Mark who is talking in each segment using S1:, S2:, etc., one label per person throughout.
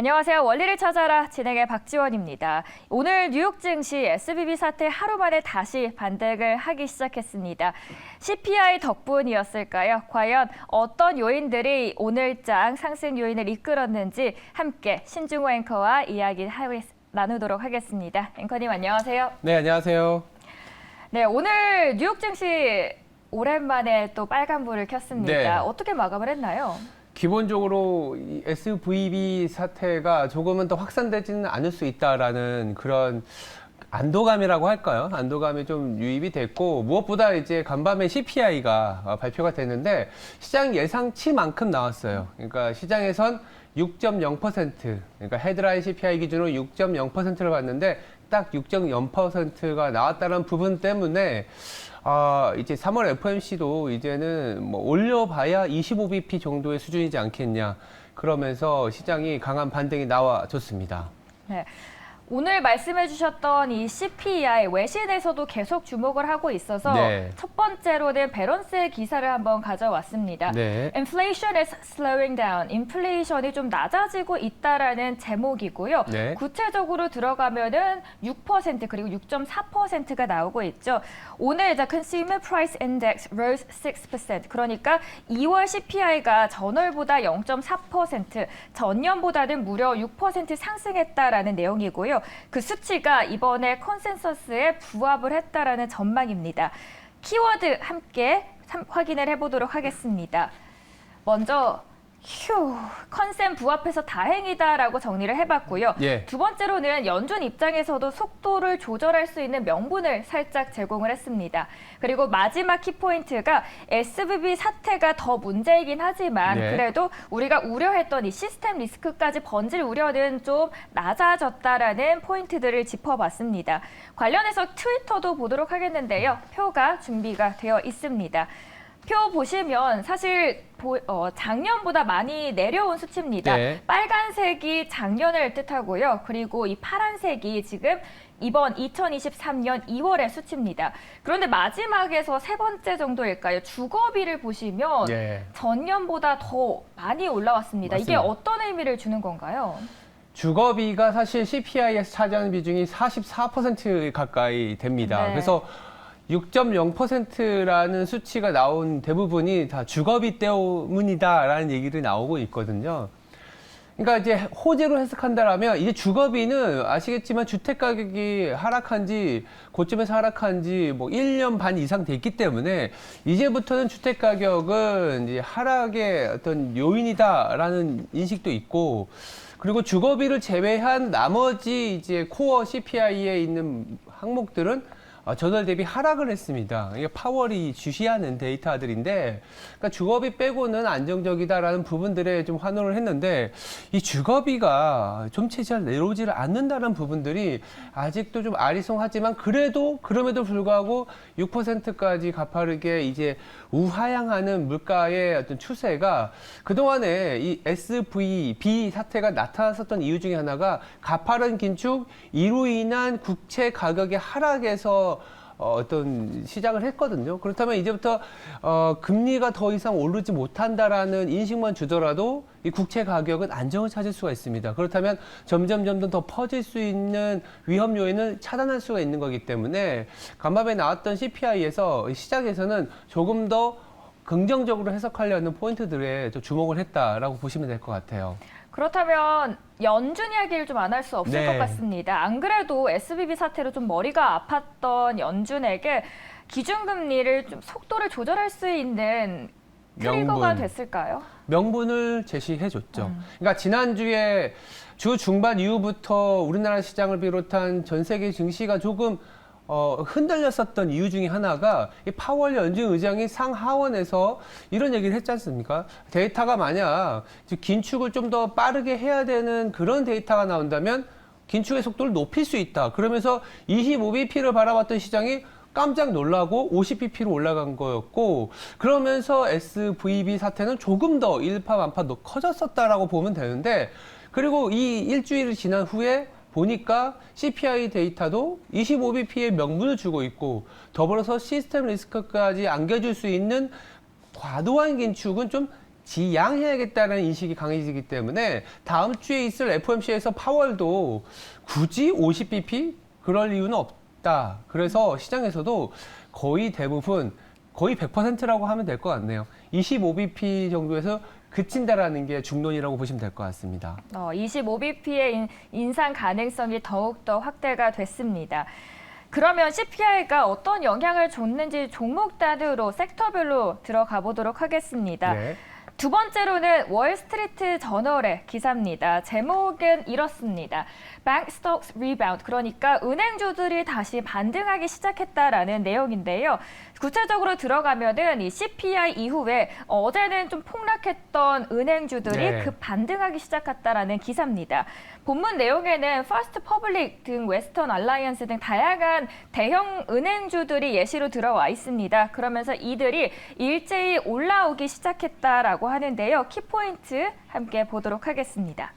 S1: 안녕하세요. 원리를 찾아라 진행의 박지원입니다. 오늘 뉴욕 증시 SVB 사태 하루 만에 다시 반등을 하기 시작했습니다. CPI 덕분이었을까요? 과연 어떤 요인들이 오늘장 상승 요인을 이끌었는지 함께 신중호 앵커와 이야기 나누도록 하겠습니다. 앵커님 안녕하세요.
S2: 네, 안녕하세요.
S1: 네, 오늘 뉴욕 증시 오랜만에 또 빨간불을 켰습니다.
S2: 네.
S1: 어떻게 마감을 했나요?
S2: 기본적으로 이 SVB 사태가 조금은 더 확산되지는 않을 수 있다라는 그런 안도감이라고 할까요? 안도감이 좀 유입이 됐고, 무엇보다 이제 간밤에 CPI가 발표가 됐는데 시장 예상치만큼 나왔어요. 그러니까 시장에선 6.0%, 그러니까 헤드라인 CPI 기준으로 6.0%를 봤는데 딱 6.0%가 나왔다는 부분 때문에 이제 3월 FOMC도 이제는 뭐 올려봐야 25bp 정도의 수준이지 않겠냐. 그러면서 시장이 강한 반등이 나와줬습니다.
S1: 네. 오늘 말씀해 주셨던 이 CPI 외신에서도 계속 주목을 하고 있어서
S2: 네.
S1: 첫 번째로는 배런스의 기사를 한번 가져왔습니다.
S2: 네.
S1: Inflation is slowing down. 인플레이션이 좀 낮아지고 있다라는 제목이고요.
S2: 네.
S1: 구체적으로 들어가면은 6% 그리고 6.4%가 나오고 있죠. 오늘 이제 Consumer Price Index rose 6%. 그러니까 2월 CPI가 전월보다 0.4%, 전년보다는 무려 6% 상승했다라는 내용이고요. 그 수치가 이번에 컨센서스에 부합을 했다라는 전망입니다. 키워드 함께 확인을 해보도록 하겠습니다. 먼저 컨센 부합해서 다행이다라고 정리를 해봤고요.
S2: 예.
S1: 두 번째로는 연준 입장에서도 속도를 조절할 수 있는 명분을 살짝 제공을 했습니다. 그리고 마지막 키포인트가 SVB 사태가 더 문제이긴 하지만
S2: 네.
S1: 그래도 우리가 우려했던 이 시스템 리스크까지 번질 우려는 좀 낮아졌다라는 포인트들을 짚어봤습니다. 관련해서 트위터도 보도록 하겠는데요. 표가 준비가 되어 있습니다. 표 보시면 사실 작년보다 많이 내려온 수치입니다.
S2: 네.
S1: 빨간색이 작년을 뜻하고요. 그리고 이 파란색이 지금 이번 2023년 2월의 수치입니다. 그런데 마지막에서 세 번째 정도일까요? 주거비를 보시면
S2: 예.
S1: 전년보다 더 많이 올라왔습니다. 이게
S2: 맞습니다.
S1: 어떤 의미를 주는 건가요?
S2: 주거비가 사실 CPI에서 차지하는 비중이 44% 가까이 됩니다.
S1: 네.
S2: 그래서 6.0%라는 수치가 나온 대부분이 다 주거비 때문이다라는 얘기를 나오고 있거든요. 그러니까 이제 호재로 해석한다라면 이제 주거비는 아시겠지만 주택 가격이 하락한 지 고점에서 하락한 지 뭐 1년 반 이상 됐기 때문에 이제부터는 주택 가격은 이제 하락의 어떤 요인이다라는 인식도 있고, 그리고 주거비를 제외한 나머지 이제 코어 CPI에 있는 항목들은 전월 대비 하락을 했습니다. 이게 파월이 주시하는 데이터들인데, 그러니까 주거비 빼고는 안정적이다라는 부분들에 좀 환호를 했는데, 이 주거비가 좀체 잘 내려오지를 않는다는 부분들이 아직도 좀 아리송하지만, 그럼에도 불구하고 6%까지 가파르게 이제 우하향하는 물가의 어떤 추세가 그동안에 이 SVB 사태가 나타났었던 이유 중에 하나가 가파른 긴축, 이로 인한 국채 가격의 하락에서 어떤 시작을 했거든요. 그렇다면 이제부터 금리가 더 이상 오르지 못한다라는 인식만 주더라도 이 국채 가격은 안정을 찾을 수가 있습니다. 그렇다면 점점 더 퍼질 수 있는 위험 요인을 차단할 수가 있는 거기 때문에 간밤에 나왔던 CPI에서 시장에서는 조금 더 긍정적으로 해석하려는 포인트들에 좀 주목을 했다라고 보시면 될 것 같아요.
S1: 그렇다면 연준 이야기를 좀 안 할 수 없을
S2: 네.
S1: 것 같습니다. 안 그래도 SVB 사태로 좀 머리가 아팠던 연준에게 기준금리를 좀 속도를 조절할 수 있는 트리거가 됐을까요?
S2: 명분을 제시해줬죠. 그러니까 지난주에 주 중반 이후부터 우리나라 시장을 비롯한 전 세계 증시가 조금 흔들렸었던 이유 중에 하나가 이 파월 연준 의장이 상하원에서 이런 얘기를 했지 않습니까? 데이터가 만약 긴축을 좀 더 빠르게 해야 되는 그런 데이터가 나온다면 긴축의 속도를 높일 수 있다. 그러면서 25bp를 바라봤던 시장이 깜짝 놀라고 50bp로 올라간 거였고, 그러면서 SVB 사태는 조금 더 일파만파 더 커졌었다라고 보면 되는데, 그리고 이 일주일이 지난 후에 보니까 CPI 데이터도 25bp의 명분을 주고 있고, 더불어서 시스템 리스크까지 안겨줄 수 있는 과도한 긴축은 좀 지양해야겠다는 인식이 강해지기 때문에 다음 주에 있을 FOMC에서 파월도 굳이 50bp 그럴 이유는 없다. 그래서 시장에서도 거의 대부분 거의 100%라고 하면 될 것 같네요. 25bp 정도에서 그친다라는 게 중론이라고 보시면 될 것 같습니다.
S1: 25bp의 인상 가능성이 더욱더 확대가 됐습니다. 그러면 CPI가 어떤 영향을 줬는지 종목 단위로 섹터별로 들어가 보도록 하겠습니다.
S2: 네.
S1: 두 번째로는 월스트리트 저널의 기사입니다. 제목은 이렇습니다. Bank stocks rebound, 그러니까 은행주들이 다시 반등하기 시작했다라는 내용인데요. 구체적으로 들어가면은 이 CPI 이후에 어제는 좀 폭락했던 은행주들이
S2: 네.
S1: 급 반등하기 시작했다라는 기사입니다. 본문 내용에는 퍼스트 퍼블릭 등 웨스턴 알라이언스 등 다양한 대형 은행주들이 예시로 들어와 있습니다. 그러면서 이들이 일제히 올라오기 시작했다라고 하는데요. 키포인트 함께 보도록 하겠습니다.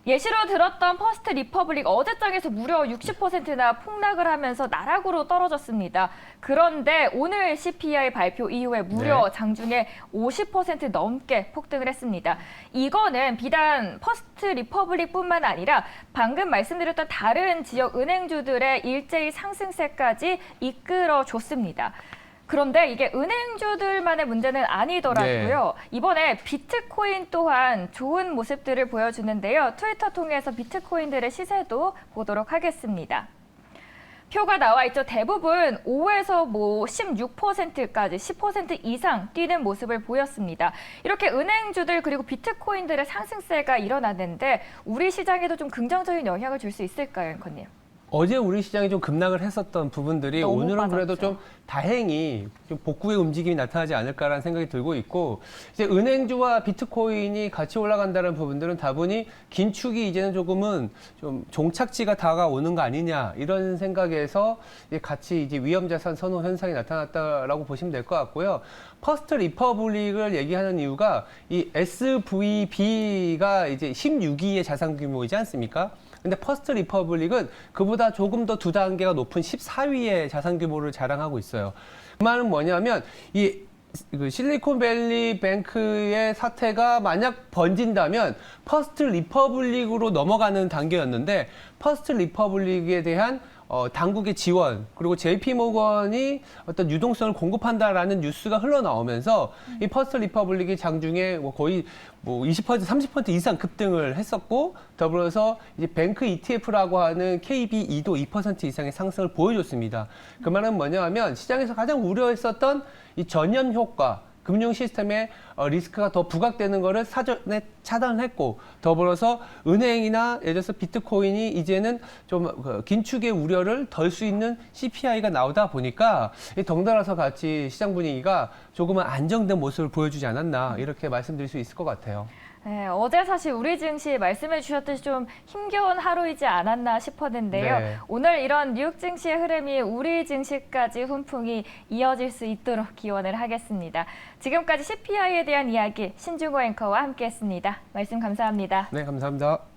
S1: 예시로 들었던 퍼스트 리퍼블릭 어제장에서 무려 60%나 폭락을 하면서 나락으로 떨어졌습니다. 그런데 오늘 CPI 발표 이후에 무려
S2: 네.
S1: 장중에 50% 넘게 폭등을 했습니다. 이거는 비단 퍼스트 리퍼블릭뿐만 아니라 방금 말씀드렸던 다른 지역 은행주들의 일제히 상승세까지 이끌어줬습니다. 그런데 이게 은행주들만의 문제는 아니더라고요. 이번에 비트코인 또한 좋은 모습들을 보여주는데요. 트위터 통해서 비트코인들의 시세도 보도록 하겠습니다. 표가 나와 있죠. 대부분 5에서 16%까지 10% 이상 뛰는 모습을 보였습니다. 이렇게 은행주들 그리고 비트코인들의 상승세가 일어났는데 우리 시장에도 좀 긍정적인 영향을 줄 수 있을까요, 앵커님?
S2: 어제 우리 시장이 좀 급락을 했었던 부분들이
S1: 너무
S2: 오늘은 그래도
S1: 빠졌죠.
S2: 좀 다행히 좀 복구의 움직임이 나타나지 않을까라는 생각이 들고 있고, 이제 은행주와 비트코인이 같이 올라간다는 부분들은 다분히 긴축이 이제는 조금은 좀 종착지가 다가오는 거 아니냐 이런 생각에서 이제 같이 이제 위험자산 선호 현상이 나타났다라고 보시면 될 것 같고요. 퍼스트 리퍼블릭을 얘기하는 이유가 이 SVB가 이제 16위의 자산 규모이지 않습니까? 근데 퍼스트 리퍼블릭은 그보다 조금 더 두 단계가 높은 14위의 자산 규모를 자랑하고 있어요. 그 말은 뭐냐면 이 실리콘밸리 뱅크의 사태가 만약 번진다면 퍼스트 리퍼블릭으로 넘어가는 단계였는데 퍼스트 리퍼블릭에 대한 당국의 지원 그리고 JP 모건이 어떤 유동성을 공급한다라는 뉴스가 흘러나오면서 이 퍼스트 리퍼블릭이 장중에 거의 20% 30% 이상 급등을 했었고 더불어서 이제 뱅크 ETF라고 하는 KBE도 2% 이상의 상승을 보여줬습니다. 그 말은 뭐냐면 시장에서 가장 우려했었던 이 전염 효과 금융 시스템에 리스크가 더 부각되는 것을 사전에 차단했고 더불어서 은행이나 예를 들어서 비트코인이 이제는 좀 긴축의 우려를 덜 수 있는 CPI가 나오다 보니까 덩달아서 같이 시장 분위기가 조금은 안정된 모습을 보여주지 않았나 이렇게 말씀드릴 수 있을 것 같아요.
S1: 네, 어제 사실 우리 증시 말씀해 주셨듯이 좀 힘겨운 하루이지 않았나 싶었는데요.
S2: 네.
S1: 오늘 이런 뉴욕 증시의 흐름이 우리 증시까지 훈풍이 이어질 수 있도록 기원을 하겠습니다. 지금까지 CPI에 대한 이야기 신중호 앵커와 함께했습니다. 말씀 감사합니다.
S2: 네, 감사합니다.